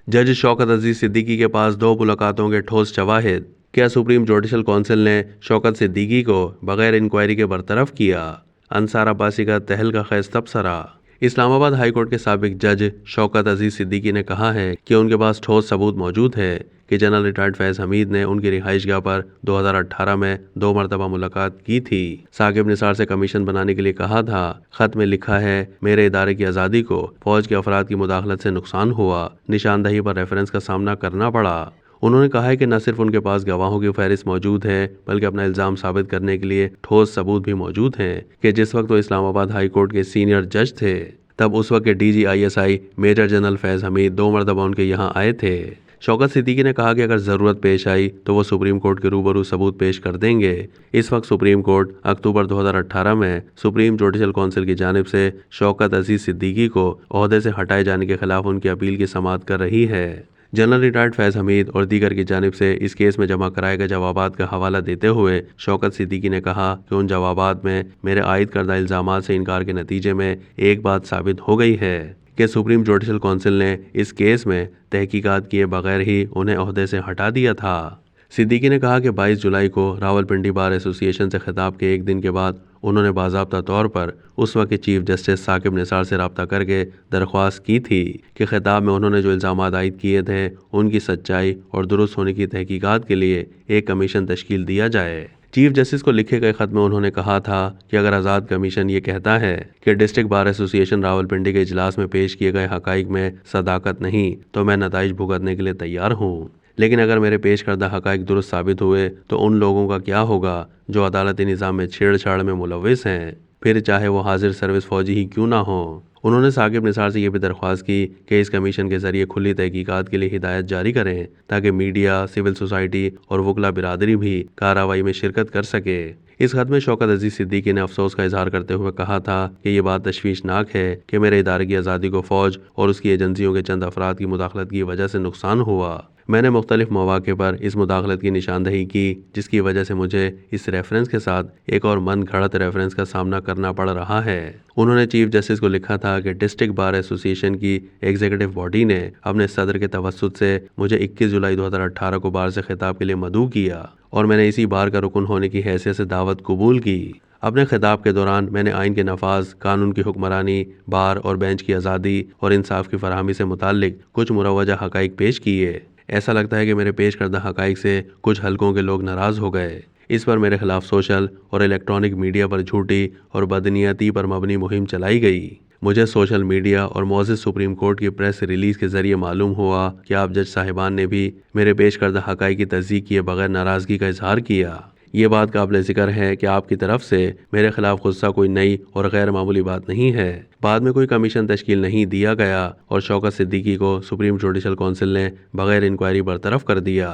जज शौकत अजीज सिद्दीकी के पास 2 मुलाकातों के ठोस शवाहिद। क्या सुप्रीम जुडिशल काउंसिल ने शौकत सिद्दीकी को बगैर इंक्वायरी के बरतरफ किया? अंसार अब्बासी का तहलका खेज तबसरा। इस्लामाबाद हाई कोर्ट के साबिक जज शौकत अजीज सिद्दीकी ने कहा है कि उनके पास ठोस सबूत मौजूद है कि जनरल रिटायर्ड फैज़ हमीद ने उनकी रिहाइशगाह पर 2018 में 2 मरतबा मुलाकात की थी। साकिब निसार से कमीशन बनाने के लिए कहा था। खत में लिखा है, मेरे इदारे की आज़ादी को फौज के अफराद की मुदाखलत से नुकसान हुआ, निशानदही पर रेफरेंस का सामना करना पड़ा। उन्होंने कहा है कि न सिर्फ उनके पास गवाहों की फहरिस्त मौजूद है बल्कि अपना इल्ज़ाम साबित करने के लिए ठोस सबूत भी मौजूद हैं कि जिस वक्त वो इस्लामाबाद हाई कोर्ट के सीनियर जज थे तब उस वक्त के DGISI मेजर जनरल फैज़ हमीद 2 मरतबा उनके यहाँ आए थे। शौकत सिद्दीकी ने कहा कि अगर ज़रूरत पेश आई तो वो सुप्रीम कोर्ट के रूबरू सबूत पेश कर देंगे। इस वक्त सुप्रीम कोर्ट अक्टूबर 2018 में सुप्रीम जुडिशल काउंसिल की जानिब से शौकत अजीज सिद्दीकी को ओहदे से हटाए जाने के खिलाफ उनकी अपील की समाअत कर रही है। जनरल रिटायर्ड फैज़ हमीद और दीगर की जानिब से इस केस में जमा कराए गए जवाबात का हवाला देते हुए शौकत सिद्दीकी ने कहा कि उन जवाबात में मेरे आयद करदा इल्ज़ामात से इनकार के नतीजे में एक बात साबित हो गई है कि सुप्रीम जुडिशल काउंसिल ने इस केस में तहकीकात किए बगैर ही उन्हें ओहदे से हटा दिया था। सिद्दीकी ने कहा कि 22 जुलाई को रावलपिंडी बार एसोसिएशन से खिताब के एक दिन के बाद उन्होंने बाज़ाब्ता तौर पर उस वक्त के चीफ जस्टिस साकिब निसार से रब्ता करके दरख्वास्त की थी कि खिताब में उन्होंने जो इल्ज़ामात आयद किए थे उनकी सच्चाई और दुरुस्त होने की तहकीकात के लिए एक कमीशन तश्कील दिया जाए। चीफ जस्टिस को लिखे गए खत में उन्होंने कहा था कि अगर आज़ाद कमीशन ये कहता है कि डिस्ट्रिक्ट बार एसोसिएशन रावलपिंडी के इजलास में पेश किए गए हक़ाइक़ में सदाकत नहीं तो मैं नताइज भुगतने के लिए तैयार हूँ, लेकिन अगर मेरे पेश करदा हक़ाइक़ दुरुस्त साबित हुए तो उन लोगों का क्या होगा जो अदालती निज़ाम में छेड़छाड़ में मुलव्विस हैं, फिर चाहे वो हाजिर सर्विस फौजी ही क्यों ना हो। उन्होंने साकिब निसार से ये भी दरख्वास्त की कि इस कमीशन के जरिए खुली तहकीकात के लिए हिदायत जारी करें ताकि मीडिया, सिविल सोसाइटी और वकला बिरादरी भी कार्रवाई में शिरकत कर सके। इस खत में शौकत अजीज सिद्दीकी ने अफसोस का इजहार करते हुए कहा था कि ये बात तशवीशनाक है कि मेरे इदारे की आज़ादी को फ़ौज और उसकी एजेंसियों के चंद अफराद की मुदाखलत की वजह से नुकसान हुआ। मैंने मुख्तलिफ मौक़े पर इस मुदाखलत की निशानदही की जिसकी वजह से मुझे इस रेफरेंस के साथ एक और मन घड़त रेफरेंस का सामना करना पड़ रहा है। उन्होंने चीफ जस्टिस को लिखा था कि डिस्ट्रिक्ट बार एसोसिएशन की एग्जीक्यूटिव बॉडी ने अपने सदर के तवस्सुत से मुझे 21 जुलाई 2018 को बार से खिताब के लिए मदऊ किया और मैंने इसी बार का रुकन होने की हैसियत से दावत कबूल की। अपने खिताब के दौरान मैंने आइन के नफाज, कानून की हुक्मरानी, बार और बेंच की आज़ादी और इंसाफ की फराहमी से मुताल्लिक कुछ मुरवजा हक़ाइक़ पेश किए। ऐसा लगता है कि मेरे पेश करदा हक़ाइक़ से कुछ हलकों के लोग नाराज़ हो गए। इस पर मेरे खिलाफ सोशल और इलेक्ट्रॉनिक मीडिया पर झूठी और बदनीयती पर मबनी मुहिम चलाई गई। मुझे सोशल मीडिया और मौजूद सुप्रीम कोर्ट की प्रेस रिलीज के जरिए मालूम हुआ कि आप जज साहिबान ने भी मेरे पेश करदा हक़ाइक़ की तस्दीक किए बगैर नाराज़गी का इजहार किया। ये बात काबिल ज़िक्र है कि आपकी तरफ से मेरे खिलाफ गुस्सा कोई नई और गैर मामूली बात नहीं है। बाद में कोई कमीशन तश्कील नहीं दिया गया और शौकत सिद्दीकी को सुप्रीम जुडिशल काउंसिल ने बगैर इंक्वायरी बरतरफ कर दिया।